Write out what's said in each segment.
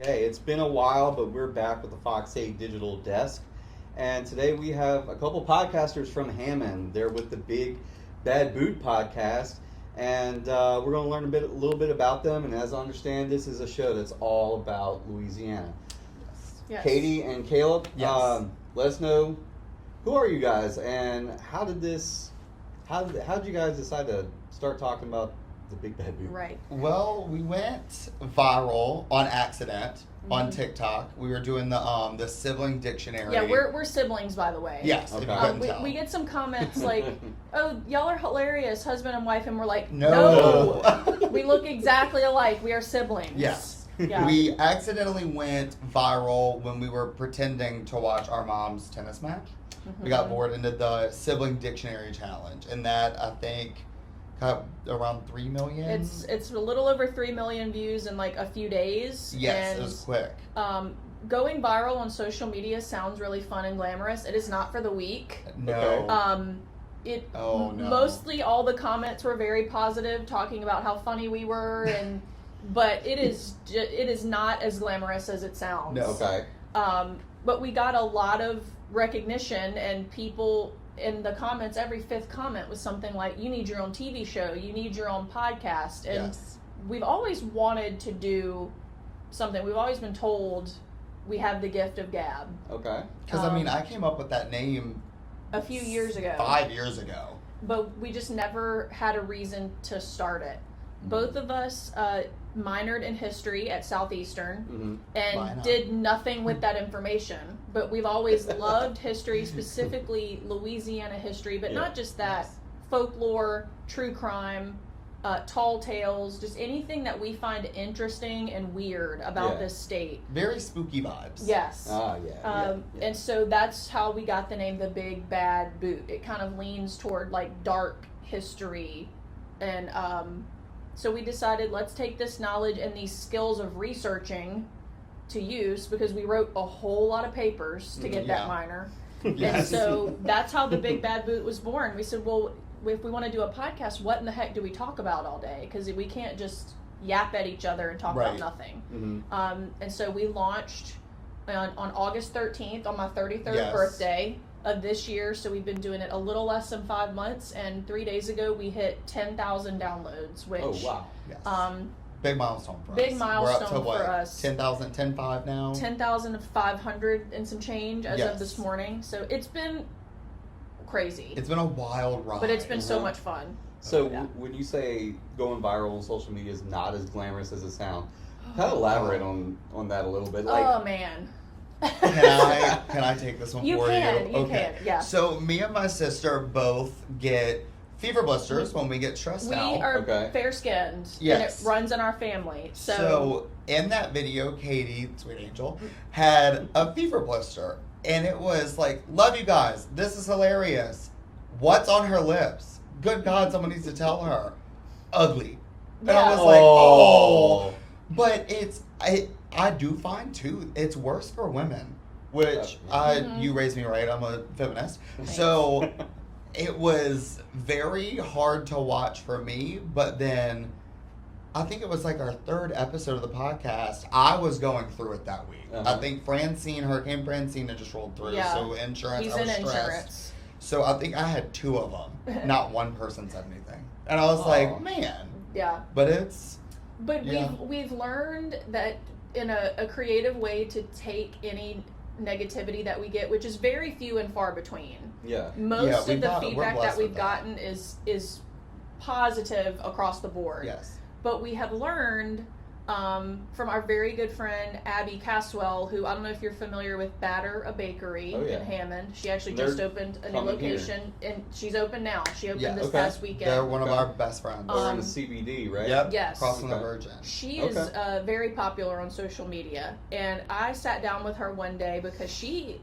Okay, it's been a while, but we're back with the Fox 8 Digital Desk. And today we have a couple podcasters from Hammond. They're with the Big Bad Boot podcast. And we're going to learn a little bit about them. And as I understand, this is a show that's all about Louisiana. Yes. Katie and Caleb, Yes. let us know, who are you guys and how did you guys decide to start talking about the Big Bad Boot? Right. Well, we went viral on accident on TikTok. We were doing the Sibling dictionary. Yeah, we're siblings, by the way. Yes, if you couldn't tell. we get some comments like, "Oh, y'all are hilarious, husband and wife," and we're like, No. We look exactly alike. We are siblings." Yes. Yeah. We accidentally went viral when we were pretending to watch our mom's tennis match. We got bored and did the Sibling Dictionary Challenge, and that, I think, got around 3 million. It's a little over 3 million views in like a few days. Yes, and, it was quick. Going viral on social media sounds really fun and glamorous. It is not for the weak. No. No. Mostly all the comments were very positive, talking about how funny we were, but it is not as glamorous as it sounds. No. Okay. But we got a lot of recognition, and people in the comments, every fifth comment was something like, "You need your own TV show, you need your own podcast." And Yes. we've always wanted to do something. We've always been told we have the gift of gab. Okay. Because, I came up with that name A few years ago. 5 years ago. But we just never had a reason to start it. Both of us minored in history at Southeastern and did nothing with that information. But we've always loved history, specifically Louisiana history, but not just that. Yes. Folklore, true crime, tall tales, just anything that we find interesting and weird about this state. Very spooky vibes. Yes. Yeah. And so that's how we got the name The Big Bad Boot. It kind of leans toward like dark history. And so we decided, let's take this knowledge and these skills of researching to use, because we wrote a whole lot of papers to get that minor. And Yes. so that's how the Big Bad Boot was born. We said, well, if we want to do a podcast, what in the heck do we talk about all day? Because we can't just yap at each other and talk about nothing. And so we launched on August 13th, on my 33rd birthday of this year. So we've been doing it a little less than 5 months, and 3 days ago we hit 10,000 downloads, which Yes. Big milestone for us. Big milestone We're up to what, for us. 10,000, 10,500 now? 10,500 and some change as of this morning. So it's been crazy. It's been a wild ride. But it's been so much fun. So when you say going viral on social media is not as glamorous as it sounds, kind of elaborate on that a little bit. Like, Oh man. Can I take this one You for can, you? you can, yeah. So me and my sister both get fever blisters when we get stressed We out. are fair-skinned, Yes. and it runs in our family. So in that video, Katie, sweet angel, had a fever blister. And it was like, love you guys. This is hilarious. What's on her lips? Good God, someone needs to tell her. Ugly. And I was like, oh. But I do find, too, it's worse for women. Which, you raised me right. I'm a feminist. Thanks. So it was very hard to watch for me. But then I think it was like our third episode of the podcast. I was going through it that week. I think Hurricane Francine had just rolled through. Yeah. So insurance, He's I was in stressed. insurance. So I think I had 2 of them. Not one person said anything. And I was like, man. Yeah. But we've learned that in a creative way to take any negativity that we get, which is very few and far between. Yeah. Most of the feedback that we've with gotten is positive across the board. Yes. But we have learned from our very good friend Abby Caswell, who, I don't know if you're familiar with Batter, a bakery in Hammond. She actually just opened a new location, and she's open now. She opened this past weekend. They're one of our best friends. They're in the CBD, right? Yep. Yes. Crossing the Virgin. She is very popular on social media, and I sat down with her one day because she,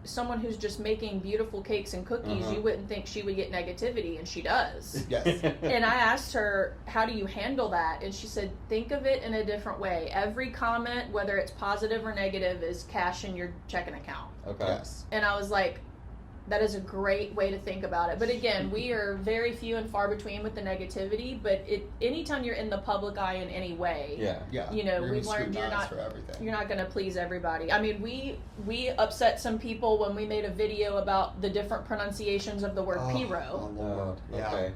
someone who's just making beautiful cakes and cookies, you wouldn't think she would get negativity, and she does. Yes. And I asked her, how do you handle that? And she said, think of it in a different way. Every comment, whether it's positive or negative, is cash in your checking account. Okay. Yes. And I was like, That is a great way to think about it. But again, we are very few and far between with the negativity. But anytime you're in the public eye in any way, you know, we've learned you're not going to please everybody. I mean, we upset some people when we made a video about the different pronunciations of the word Piro. Okay.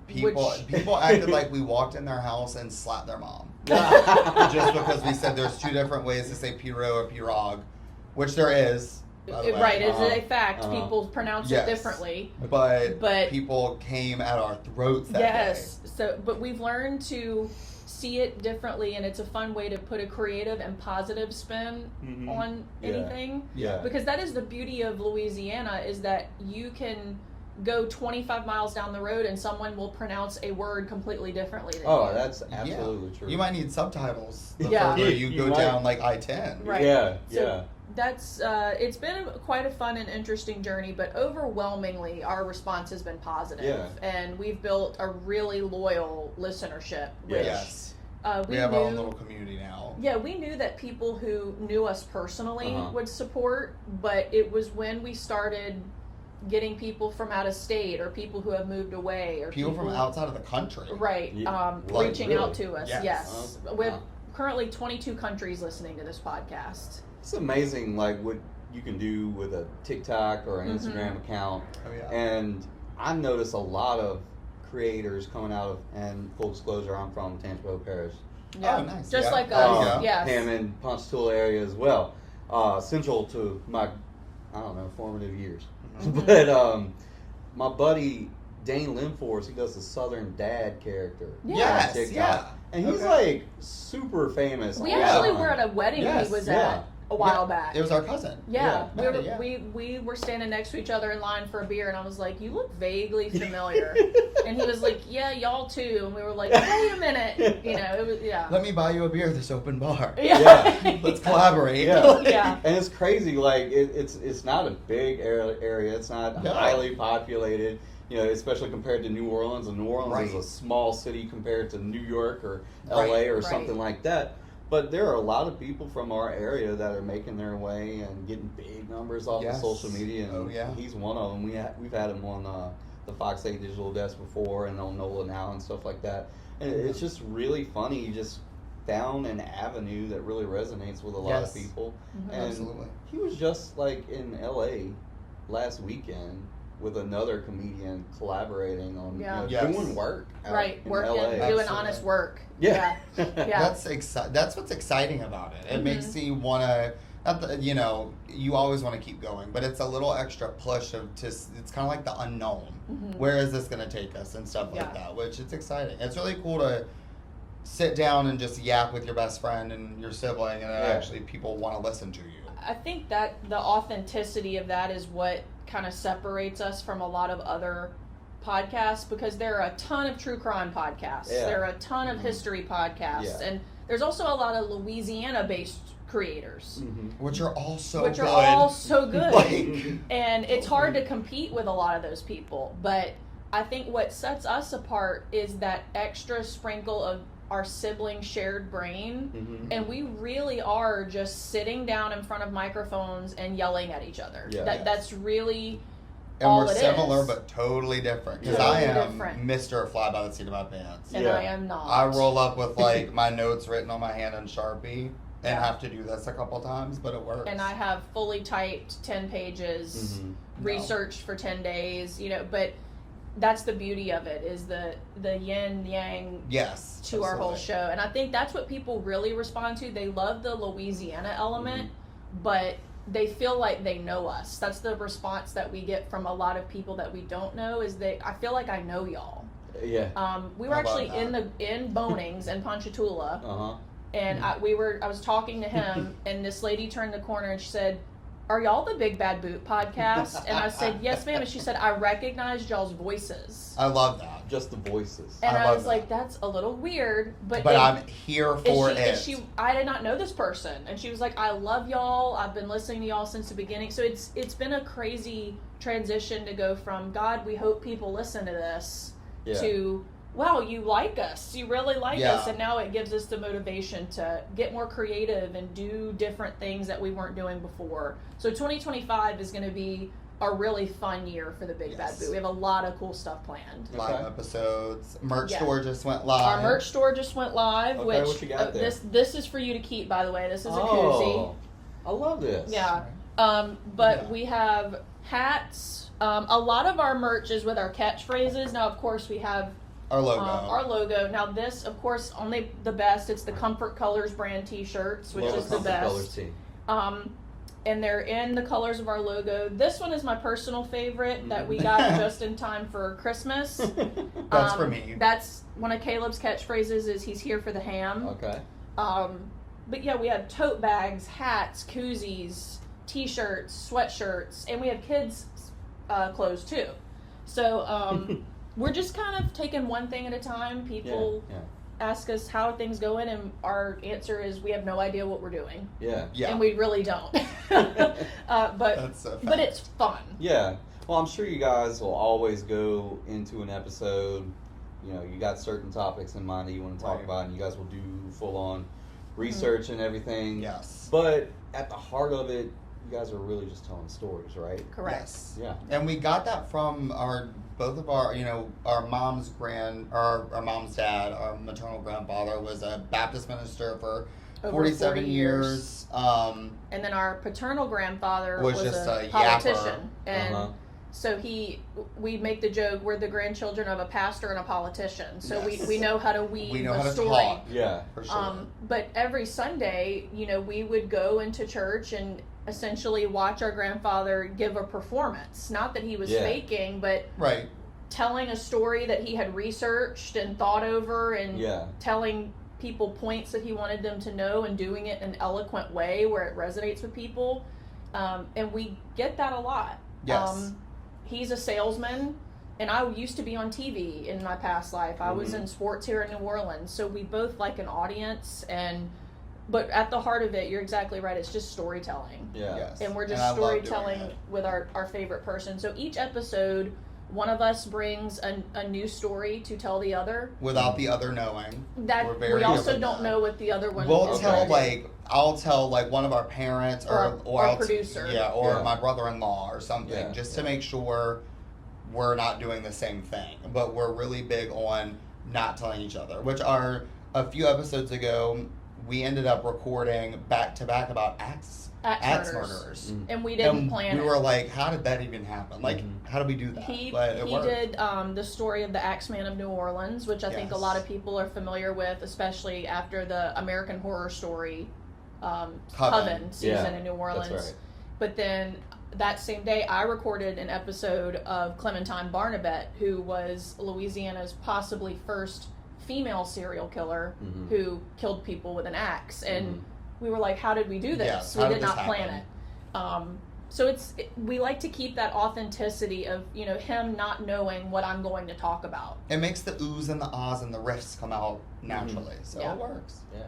People acted like we walked in their house and slapped their mom just because we said there's two different ways to say Piro or Pirog, which there is. Right, it's a fact. People pronounce it differently. But people came at our throats that day. So, but we've learned to see it differently, and it's a fun way to put a creative and positive spin on anything. Because that is the beauty of Louisiana, is that you can go 25 miles down the road and someone will pronounce a word completely differently than you. That's absolutely true. You might need subtitles the further you go down like I-10. Right. That's it's been quite a fun and interesting journey, but overwhelmingly our response has been positive, and we've built a really loyal listenership. Which, we have our own little community now. Yeah, we knew that people who knew us personally would support, but it was when we started getting people from out of state or people who have moved away or people from outside of the country, reaching out to us. Yes. We have currently 22 countries listening to this podcast. It's amazing, like, what you can do with a TikTok or an Instagram account. And I've noticed a lot of creators coming out of, and full disclosure, I'm from Tangipahoa Parish. Nice. Just like us. Hammond, Ponchatoula area as well. Central to my, I don't know, formative years. But my buddy Dane Limforce, he does the Southern Dad character on TikTok. And he's like super famous. We actually were at a wedding he was at a while back. It was our cousin. We were standing next to each other in line for a beer, and I was like, "You look vaguely familiar." And he was like, "Yeah, y'all too." And we were like, "Wait a minute," you know. It was Let me buy you a beer at this open bar. Let's collaborate. And it's crazy. Like it's not a big area. It's not highly populated. You know, especially compared to New Orleans. And New Orleans is a small city compared to New York or LA or something like that. But there are a lot of people from our area that are making their way and getting big numbers off of social media. And he's one of them. We've had him on the Fox 8 Digital Desk before and on NOLA Now and stuff like that. And it's just really funny. You just found an avenue that really resonates with a lot of people. And he was just like in LA last weekend with another comedian collaborating on doing work in LA. Doing honest work. That's what's exciting about it. It makes you want to, you know, you always want to keep going, but it's a little extra push it's kind of like the unknown. Where is this going to take us and stuff like that, which it's exciting. It's really cool to sit down and just yap with your best friend and your sibling, and actually people want to listen to you. I think that the authenticity of that is what kind of separates us from a lot of other podcasts, because there are a ton of true crime podcasts. There are a ton of history podcasts, and there's also a lot of Louisiana-based creators, which are all so good. And it's hard to compete with a lot of those people. But I think what sets us apart is that extra sprinkle of our sibling shared brain, and we really are just sitting down in front of microphones and yelling at each other. That's really all it is. And we're similar but totally different, because I am Mr. Fly by the seat of my pants. And I am not. I roll up with like my notes written on my hand in Sharpie and have to do this a couple times, but it works. And I have fully typed 10 pages, researched for 10 days, you know, but that's the beauty of it, is the yin yang to our whole show. And I think that's what people really respond to. They love the Louisiana element, but they feel like they know us. That's the response that we get from a lot of people that we don't know, is I feel like I know y'all. We were actually in Bonings in Ponchatoula, and I was talking to him, and this lady turned the corner and she said, "Are y'all the Big Bad Boot podcast?" And I said, "Yes, ma'am." And she said, "I recognized y'all's voices." I love that. Just the voices. And I was like, that's a little weird, but I'm here for it. I did not know this person, and she was like, "I love y'all. I've been listening to y'all since the beginning." So it's been a crazy transition to go from, God, we hope people listen to this, to, wow, you like us. You really like us. And now it gives us the motivation to get more creative and do different things that we weren't doing before. So 2025 is going to be a really fun year for the Big Bad Boot. We have a lot of cool stuff planned. Live episodes. Merch store just went live. Our merch store just went live. Okay, which what you got there? This is for you to keep, by the way. This is a koozie. I love this. Yeah. But we have hats. A lot of our merch is with our catchphrases. Now, of course, we have our logo. Now, this, of course, only the best. It's the Comfort Colors brand T-shirts, which is the best. Colors tee. And they're in the colors of our logo. This one is my personal favorite that we got just in time for Christmas. That's for me. That's one of Caleb's catchphrases is he's here for the ham. Okay. But yeah, we have tote bags, hats, koozies, T-shirts, sweatshirts, and we have kids' clothes too. So we're just kind of taking one thing at a time. People ask us how are things going, and our answer is we have no idea what we're doing. Yeah. And we really don't. But That's so but it's fun. Yeah. Well, I'm sure you guys will always go into an episode. You know, you got certain topics in mind that you want to talk about, and you guys will do full on research and everything. Yes. But at the heart of it, you guys are really just telling stories, right? Correct. Yes. Yeah. And we got that from both of our, our mom's our mom's dad, our maternal grandfather was a Baptist minister for Over 47 40 years. And then our paternal grandfather Was was just a a politician. yapper. And so we make the joke, we're the grandchildren of a pastor and a politician. So Yes. we know how to weave We know a how to story. talk. Yeah. For sure. But every Sunday, we would go into church and essentially watch our grandfather give a performance. Not that he was faking, but Right. telling a story that he had researched and thought over and telling people points that he wanted them to know and doing it in an eloquent way where it resonates with people. And we get that a lot. Yes. He's a salesman, and I used to be on TV in my past life. I was in sports here in New Orleans, so we both like an audience, but at the heart of it, you're exactly right, it's just storytelling. Yeah. Yes. And we're And just I love doing storytelling it. with our favorite person. So each episode, one of us brings a new story to tell the other. Without the other knowing. That We're very we also different don't then. know what the other one We'll is tell doing. I'll tell one of our parents or our I'll producer. or my brother-in-law or something, Yeah. just to make sure we're not doing the same thing. But we're really big on not telling each other, which are a few episodes ago we ended up recording back to back about axe murderers. And we didn't plan we it. were like, how did that even happen? Like, how did we do that? He But it worked. did the story of the Axeman of New Orleans, which I think a lot of people are familiar with, especially after the American Horror Story Coven season in New Orleans. That's right. But then that same day, I recorded an episode of Clementine Barnabet, who was Louisiana's possibly first female serial killer who killed people with an axe. And we were like, how did we do this? Yes, We how did did not this plan happen? it. So we like to keep that authenticity of, him not knowing what I'm going to talk about. It makes the oohs and the ahs and the riffs come out naturally. So Yeah. it works. Yeah.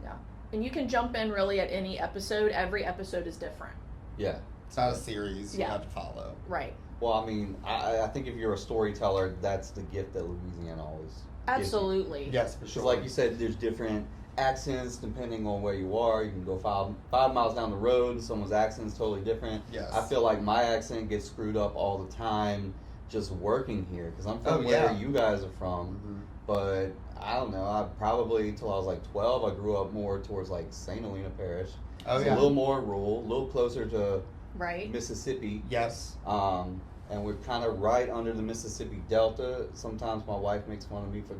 Yeah. And you can jump in really at any episode. Every episode is different. Yeah. It's not a series you Yeah. have to follow. Right. Well, I mean, I think if you're a storyteller, that's the gift that Louisiana always gives you. Absolutely. Yes, for Because sure. like you said, there's different accents depending on where you are. You can go 5 miles down the road and someone's accent's totally different. Yes. I feel like my accent gets screwed up all the time just working here because I'm from Oh, where yeah. you guys are from. But I don't know. I probably until I was like 12, I grew up more towards like St. Helena Parish. Oh, It's yeah. a little more rural, a little closer to Right. Mississippi. Yes. And we're kind of right under the Mississippi Delta. Sometimes my wife makes fun of me for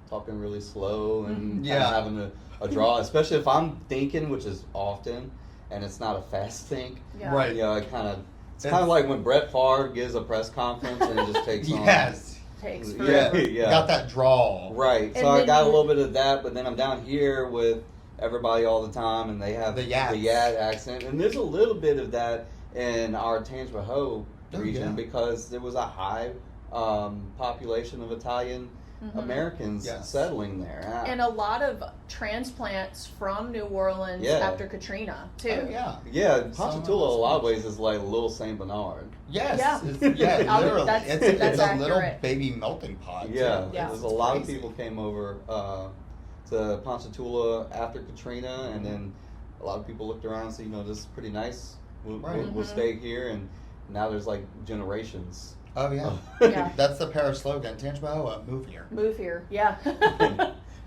talking really slow and kind Yeah. of having a draw, especially if I'm thinking, which is often, and it's not a fast think. Yeah. Right. You know, it's kind of like when Brett Favre gives a press conference and it just takes on. Yes. Takes Yeah. forever. Yeah. Got that draw. Right. And So I then got a you- little bit of that, but then I'm down here with everybody all the time, and they have The Yats. Yat accent, and there's a little bit of that in our Tangipahoa region yeah. because there was a high population of Italian Americans Yes. settling there. And a lot of transplants from New Orleans Yeah. after Katrina, too. Oh, yeah. Yeah, Some Ponchatoula, of a lot of ways, is like Little Saint Bernard. Yes. Yeah. Literally. That's It's a little accurate. baby melting pot. Yeah, too. Yeah. there's a It's lot of crazy. people came over to Ponchatoula after Katrina, and then a lot of people looked around and said, this is pretty nice. We'll Right. stay here, and now there's like generations. Oh yeah. Yeah. That's the parish slogan. Tangipahoa, move here. Move here. Yeah.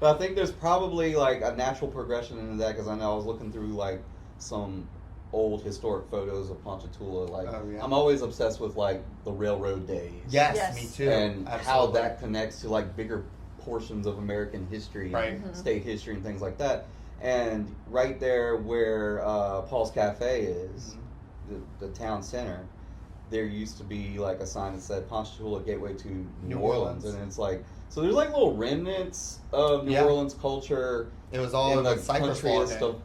But I think there's probably like a natural progression into that, because I know I was looking through like some old historic photos of Ponchatoula. Like, I'm always obsessed with like the railroad days. Yes, me too. And how that connects to like bigger portions of American history, state history, and things like that. And right there where Paul's Cafe is, the town center, there used to be like a sign that said Ponchatoula Gateway to New Orleans. And it's like, so there's like little remnants of New Orleans culture. It was all in the Cypress countryist of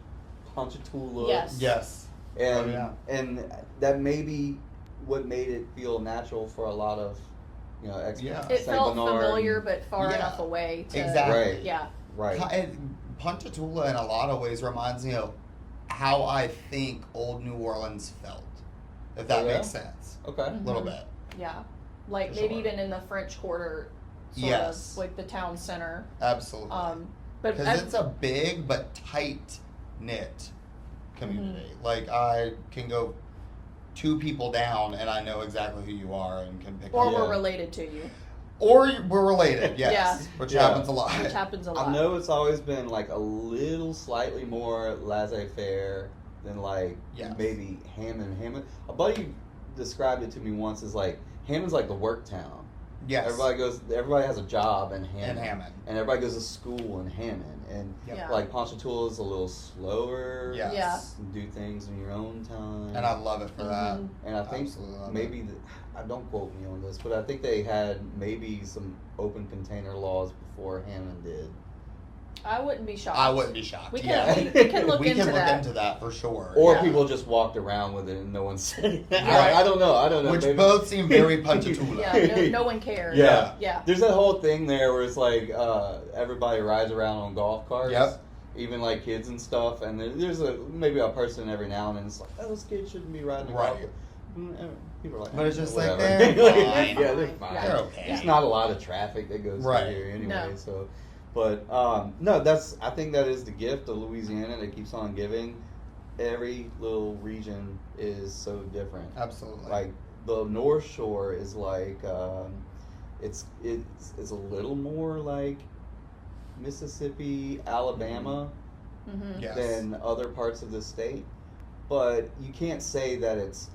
Ponchatoula. Yes. And that may be what made it feel natural for a lot of, it felt familiar but far enough away to And Ponchatoula in a lot of ways reminds me of how I think old New Orleans felt, if that makes sense. Okay. A little bit. Yeah. Like maybe even in the French Quarter, sort of, like the town center. Absolutely. But because it's a big but tight knit community. Like I can go 2 people down and I know exactly who you are and can pick up. Or we're related to you. Or we're related, yes. Which happens a lot. Which happens a lot. I know it's always been like a little slightly more laissez-faire than like maybe Hammond. A buddy described it to me once as like, Hammond's like the work town. Yes. Everybody has a job in Hammond. And everybody goes to school in Hammond. And like Ponchatoula is a little slower. Yes. Do things in your own time. And I love it for that. And I think maybe, don't quote me on this, but I think they had maybe some open container laws before Hammond did. I wouldn't be shocked. I wouldn't be shocked. We can look into that for sure. Or people just walked around with it and no one said anything. I don't know. Which both seem very Ponchatoula. No one cares. Yeah. There's that whole thing there where it's like everybody rides around on golf carts. Yep. Even like kids and stuff. And there's maybe a person every now and then it's like, those kids shouldn't be riding a golf cart. People are like, but it's just whatever. like, they're fine. They're fine. They're okay. There's not a lot of traffic that goes through here anyway. No. So. But no, I think that is the gift of Louisiana that keeps on giving. Every little region is so different. Absolutely. Like the North Shore is like it's a little more like Mississippi, Alabama than other parts of the state. But you can't say that it's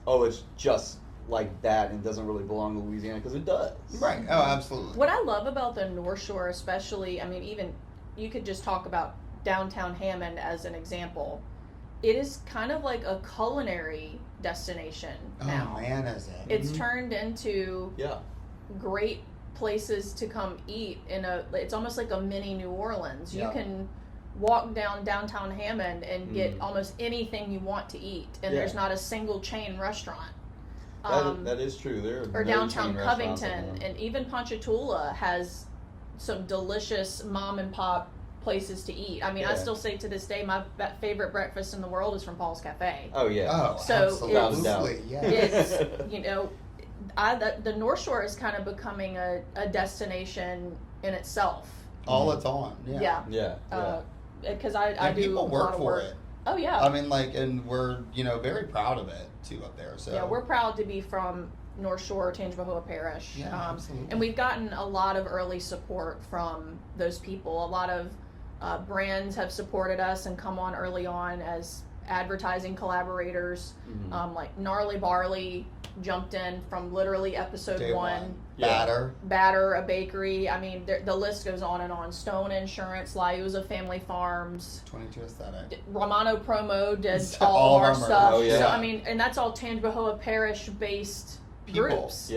just like that and doesn't really belong to Louisiana, because it does. Right. Oh, absolutely. What I love about the North Shore, especially, I mean, even you could just talk about downtown Hammond as an example. It is kind of like a culinary destination now. Oh man, is it? It's turned into great places to come eat it's almost like a mini New Orleans. You can walk downtown Hammond and get almost anything you want to eat, and there's not a single chain restaurant. That is true. There are or downtown Covington, and even Ponchatoula has some delicious mom and pop places to eat. I mean, I still say to this day, my favorite breakfast in the world is from Paul's Cafe. Oh yeah. Oh, so absolutely. It's the North Shore is kind of becoming a destination in itself. All it's on. Yeah. Because I do people a work lot of for work. it. Oh yeah. I mean, like, and we're very proud of it too up there. So we're proud to be from North Shore, Tangipahoa Parish. Yeah, absolutely. And we've gotten a lot of early support from those people. A lot of brands have supported us and come on early on as advertising collaborators. Like Gnarly Barley jumped in from literally episode Day 1. Batter, a bakery. I mean, the list goes on and on. Stone Insurance, Liuza Family Farms, 22 Aesthetic. Romano Promo did all of our stuff. Oh, yeah. So I mean, and that's all Tangipahoa Parish based groups.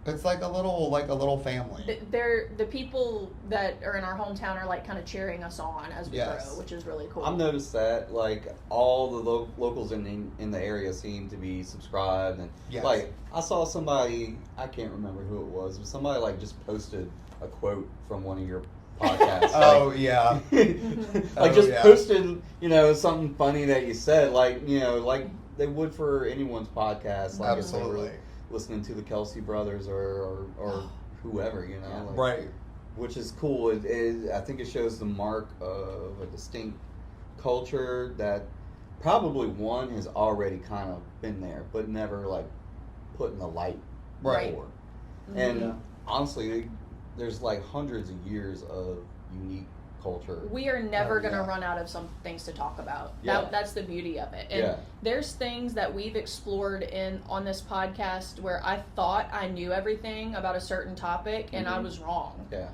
It's like a little family. They're the people that are in our hometown are like kind of cheering us on as we grow, which is really cool. I've noticed that like all the locals in the area seem to be subscribed, and like I saw somebody, I can't remember who it was, but somebody like just posted a quote from one of your podcasts. Posted something funny that you said, like they would for anyone's podcast, like absolutely. Listening to the Kelsey brothers or whoever, right? Which is cool. I think it shows the mark of a distinct culture that probably one has already kind of been there, but never like put in the light Right. before. Mm-hmm. And honestly, there's like hundreds of years of unique culture. We are never Oh, going to yeah. run out of some things to talk about. Yeah. That's the beauty of it. And Yeah. there's things that we've explored on this podcast where I thought I knew everything about a certain topic and I was wrong. Yeah.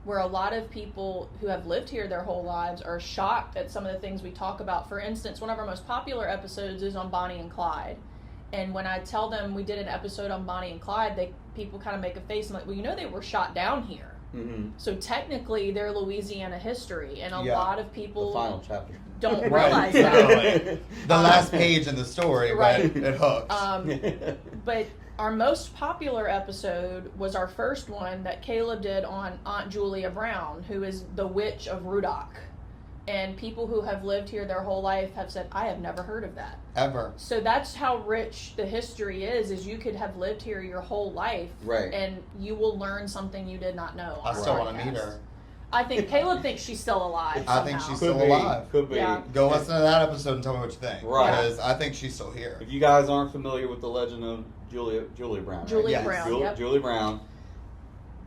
Where a lot of people who have lived here their whole lives are shocked at some of the things we talk about. For instance, one of our most popular episodes is on Bonnie and Clyde. And when I tell them we did an episode on Bonnie and Clyde, people kind of make a face. I'm like, well, you know they were shot down here. Mm-hmm. So technically, they're Louisiana history, and a lot of people The final chapter. don't Right. realize No, that. like, the last page in the story, Right. but it hooks. But our most popular episode was our first one that Caleb did on Aunt Julia Brown, who is the witch of Rudock. And people who have lived here their whole life have said, I have never heard of that. Ever. So that's how rich the history is you could have lived here your whole life. Right. And you will learn something you did not know. I on still our want to meet podcast. her. I think Caleb thinks she's still alive. I think somehow. she's still alive. Could be. Yeah. Go listen to that episode and tell me what you think. Right. Because I think she's still here. If you guys aren't familiar with the legend of Julia Brown, right? Julia Yes. Brown. Yep. Julia Brown.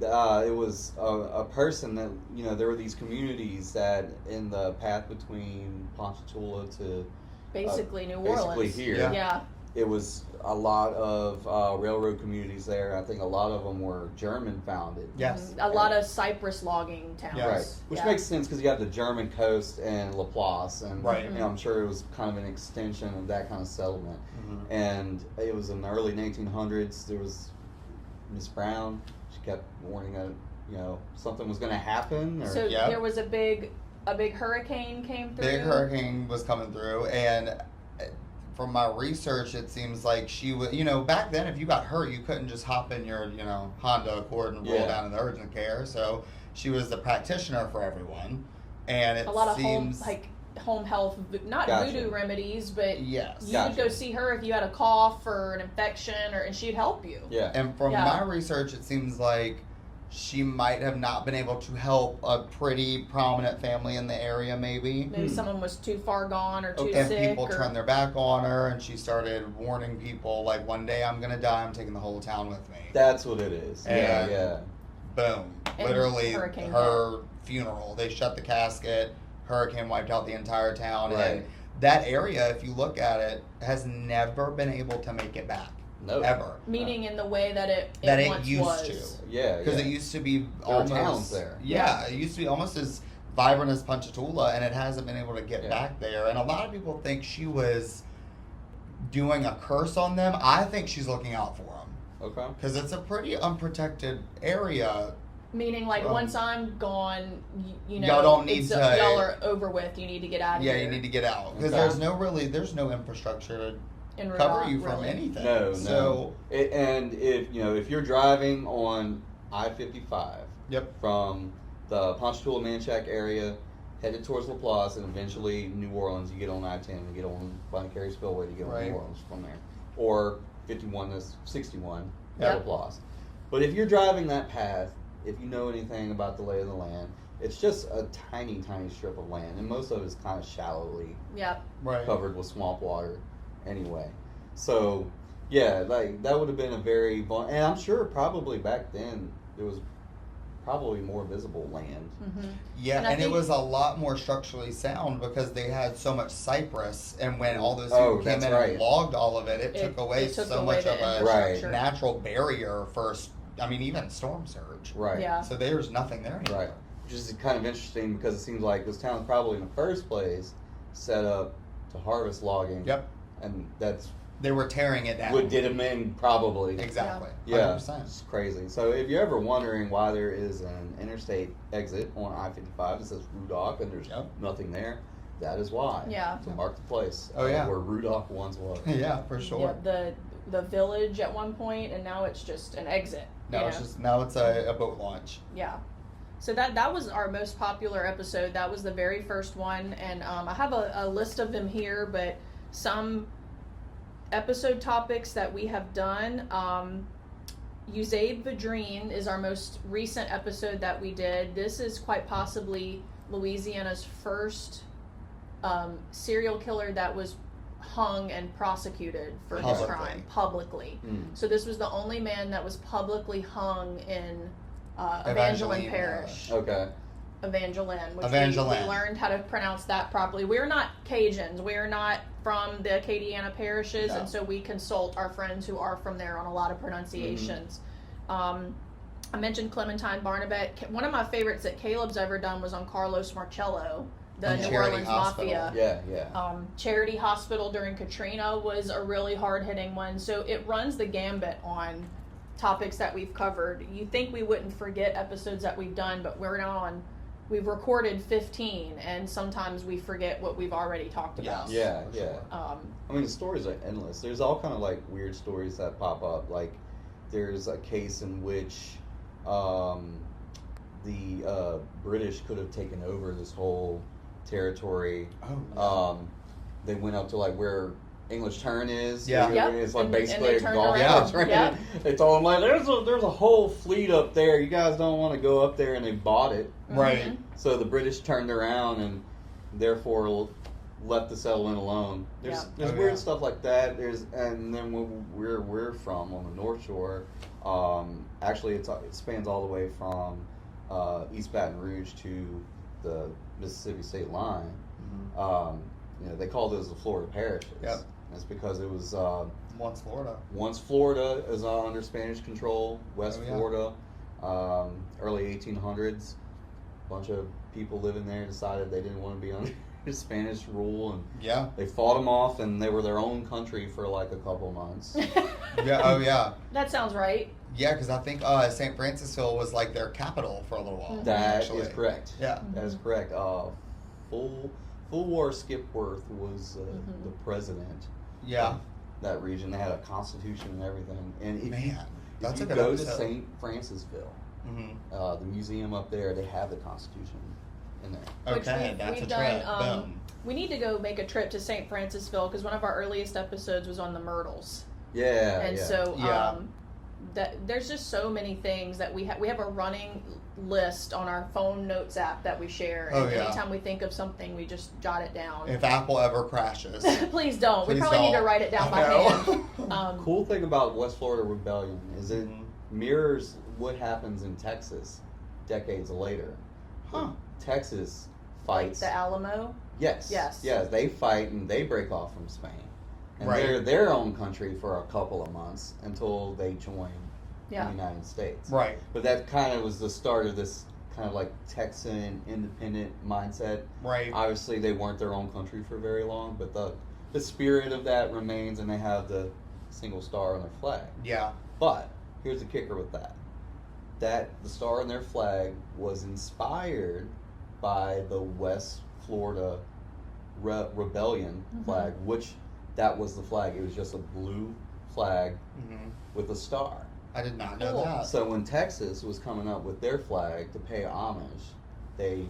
It was a person that, there were these communities that in the path between Ponchatoula to Basically New basically Orleans. here. Yeah. It was a lot of railroad communities there. I think a lot of them were German founded. Yes. A lot of cypress logging towns. Yeah. Right. Which makes sense because you have the German coast and Laplace, and Right. I'm sure it was kind of an extension of that kind of settlement. Mm-hmm. And it was in the early 1900s. There was Miss Brown. She kept warning that something was going to happen. Or, So Yeah. there was a big hurricane came through. Big hurricane was coming through, and from my research, it seems like she was, back then, if you got hurt, you couldn't just hop in your, Honda Accord and roll Yeah. down in the urgent care. So she was the practitioner for everyone, and it a lot of seems home health, not Gotcha. voodoo remedies, but yes. you Gotcha. would go see her if you had a cough or an infection, and she'd help you. Yeah. And from Yeah. my research, it seems like she might have not been able to help a pretty prominent family in the area, maybe. Maybe someone was too far gone or too And sick. people or, turned their back on her, and she started warning people, like, one day I'm going to die, I'm taking the whole town with me. That's what it is. And- Yeah. Boom. And Literally, hurricane her funeral. They shut the casket, hurricane wiped out the entire town, Right. and that area, if you look at it, has never been able to make it back. No. Ever. meaning in the way that it once used was. to. Yeah. Because yeah. it used to be There were almost towns there. Yeah, it used to be almost as vibrant as Ponchatoula, and it hasn't been able to get Yeah. back there. And a lot of people think she was doing a curse on them. I think she's looking out for them Okay. because it's a pretty unprotected area. Meaning, like, once I'm gone, Y'all don't need to- y'all are over with. You need to get out of Yeah, here. you need to get out because Okay. there's no infrastructure In to cover Rudolph, you from really. anything. No. So And if you're driving on I-55 yep. from the Ponchatoula Manchac area, headed towards Laplace, and eventually New Orleans, you get on I-10, you get on Bonnie Carey Spillway to get on Right. New Orleans from there, or 51 to 61 Yep. at Laplace. But if you're driving that path, if you know anything about the lay of the land, it's just a tiny, tiny strip of land, and most of it's kind of shallowly Yep. Right. covered with swamp water anyway. So, yeah, like that would have been a very and I'm sure probably back then there was probably more visible land. Mm-hmm. Yeah, And I and it think- was a lot more structurally sound because they had so much cypress, and when all those Oh, people came that's in right. and logged all of it, it took away it took so away much the of a infrastructure. natural barrier for, even storm surge. Right. Yeah. So there's nothing there anymore. Right. Which is kind of interesting because it seems like this town probably in the first place set up to harvest logging. Yep. And that's They were tearing it down. what did them in probably. Exactly. Yeah, 100%. it's crazy. So if you're ever wondering why there is an interstate exit on I-55 that says Rudock and there's Yep. nothing there, that is why. Yeah. To mark the place. Oh, yeah. Where Rudock once was. Yeah, for sure. Yeah, the village at one point, and now it's just an exit. Now it's a boat launch. Yeah. So that was our most popular episode. That was the very first one, and I have a list of them here, but some episode topics that we have done. Usaid Vadrine is our most recent episode that we did. This is quite possibly Louisiana's first serial killer that was hung and prosecuted for his crime publicly. So this was the only man that was publicly hung in Evangeline Parish. Okay. Evangeline, which Evangeline. we learned how to pronounce that properly. We're not Cajuns. We're not from the Acadiana parishes, and so we consult our friends who are from there on a lot of pronunciations. I mentioned Clementine Barnabet. One of my favorites that Caleb's ever done was on Carlos Marcello, the New Orleans Mafia. Charity Hospital during Katrina was a really hard-hitting one. So it runs the gambit on topics that we've covered. You think we wouldn't forget episodes that we've done, but we've recorded 15, and sometimes we forget what we've already talked about. Yeah. I mean, the stories are endless. There's all kind of like weird stories that pop up. Like, there's a case in which the British could have taken over this whole territory. They went up to like where English Turn is. It's like basically a golf course. They told them like there's a whole fleet up there. You guys don't want to go up there, and they bought it. Right. So the British turned around and therefore left the settlement alone. There's weird stuff like that. And then where we're from on the North Shore, actually it spans all the way from East Baton Rouge to the Mississippi State line. They call those the Florida parishes. That's because it was once Florida. Once Florida is under Spanish control. West Florida, early 1800s. A bunch of people living there decided they didn't want to be under Spanish rule, and they fought them off, and they were their own country for like a couple months. That sounds right. Yeah, because I think St. Francisville was like their capital for a little while. That is correct. Yeah, that is correct. Full War Skipworth was the president. Of that region. They had a constitution and everything. And if you go to St. Francisville, the museum up there, they have the Constitution in there. Okay, that's a trip. Boom. We need to go make a trip to St. Francisville because one of our earliest episodes was on the Myrtles. There's just so many things that we have a running list on our phone notes app that we share. And anytime we think of something, we just jot it down. If Apple ever crashes. Please don't. We probably need to write it down by hand. Cool thing about West Florida Rebellion is it mirrors what happens in Texas decades later. Texas fights. Like the Alamo? Yes. They fight and they break off from Spain. And they're their own country for a couple of months until they join the United States. Right. But that kind of was the start of this kind of like Texan independent mindset. Right. Obviously, they weren't their own country for very long, but the spirit of that remains, and they have the single star on their flag. Yeah. But here's the kicker with that. That the star on their flag was inspired by the West Florida Rebellion flag, which that was the flag. It was just a blue flag with a star. I did not know that. So when Texas was coming up with their flag to pay homage, I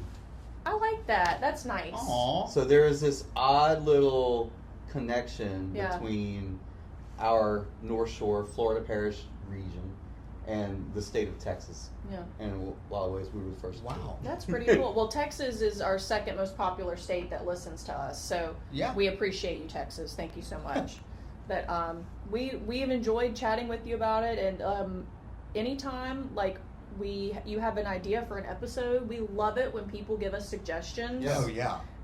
like that. That's nice. Aww. So there is this odd little connection between our North Shore, Florida Parish region, and the state of Texas. And in a lot of ways, we were the first. Wow. That's pretty cool. Well, Texas is our second most popular state that listens to us. So we appreciate you, Texas. Thank you so much. But we've enjoyed chatting with you about it. And anytime, like, you have an idea for an episode, we love it when people give us suggestions.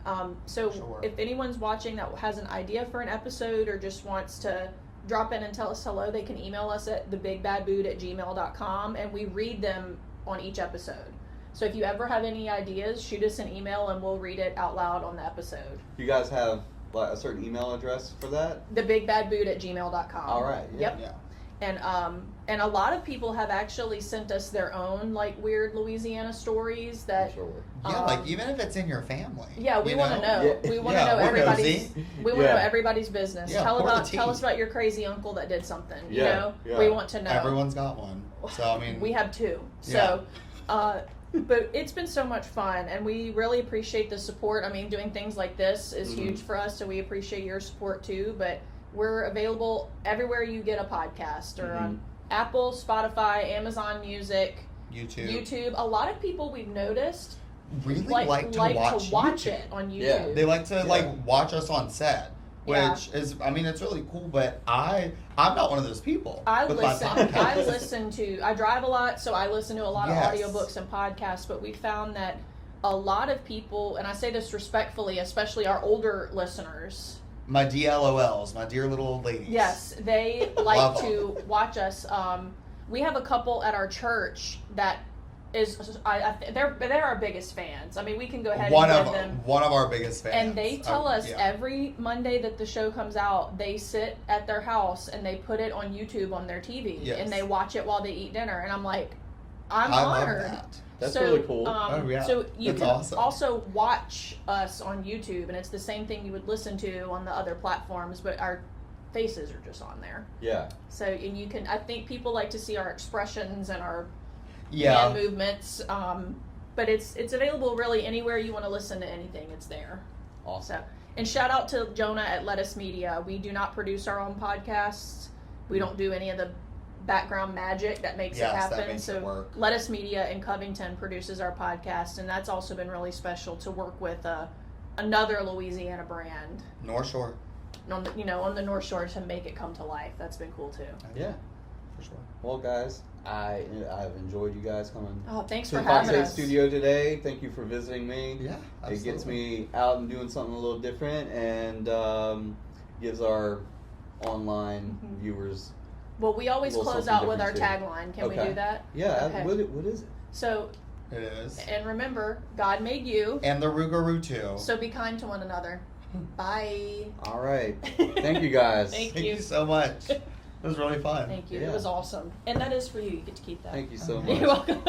If anyone's watching that has an idea for an episode or just wants to drop in and tell us hello, they can email us at thebigbadboot@gmail.com, and we read them on each episode. So if you ever have any ideas, shoot us an email and we'll read it out loud on the episode. You guys have a certain email address for that? Thebigbadboot@gmail.com. All right. And a lot of people have actually sent us their own like weird Louisiana stories that like even if it's in your family. We want to know. We want to know everybody's. We want to know everybody's business. Tell us about your crazy uncle that did something. You know, we want to know. Everyone's got one. So I mean, we have two. So, but it's been so much fun, and we really appreciate the support. I mean, doing things like this is huge for us, so we appreciate your support too. But we're available everywhere you get a podcast, or on Apple, Spotify, Amazon Music, YouTube. A lot of people we've noticed really like to watch YouTube. it on YouTube. Yeah. They like to watch us on set, which Yeah. is, I mean, it's really cool. But I'm not one of those people. I with my podcasts. I drive a lot, so I listen to a lot Yes. of audiobooks and podcasts, but we found that a lot of people, and I say this respectfully, especially our older listeners. My DLOLs, my dear little old ladies. Yes, they like to watch us. We have a couple at our church that they're our biggest fans. I mean, we can go ahead and give them one of our biggest fans. And they tell us every Monday that the show comes out, they sit at their house and they put it on YouTube on their TV and they watch it while they eat dinner. And I'm like, I'm honored. Love that. That's really cool. So you can awesome. also watch us on YouTube, and it's the same thing you would listen to on the other platforms, but our faces are just on there. Yeah. So, and you can, I think people like to see our expressions and our Yeah. hand movements, but it's available really anywhere you want to listen to anything. It's there. Awesome. So, and shout out to Jonah at Lettuce Media. We do not produce our own podcasts. We don't do any of the background magic that makes it happen. That makes it work. Lettuce Media in Covington produces our podcast, and that's also been really special to work with another Louisiana brand. North Shore. On the North Shore to make it come to life. That's been cool too. Yeah. For sure. Well, guys, I've enjoyed you guys coming. Oh, thanks to for the Fox having 8 us. studio today. Thank you for visiting me. Yeah, absolutely. It gets me out and doing something a little different, and gives our online viewers. Well, we always Well, close something out with our different, tagline. Can we Okay. do that? Yeah. Okay. What is it? So, It is. and remember, God made you, And the Rougarou too. so be kind to one another. Bye. All right. Thank you, guys. Thank Thank you. you so much. It was really fun. Thank you. Yeah. It was awesome. And that is for you. You get to keep that. Thank you so much. You're welcome.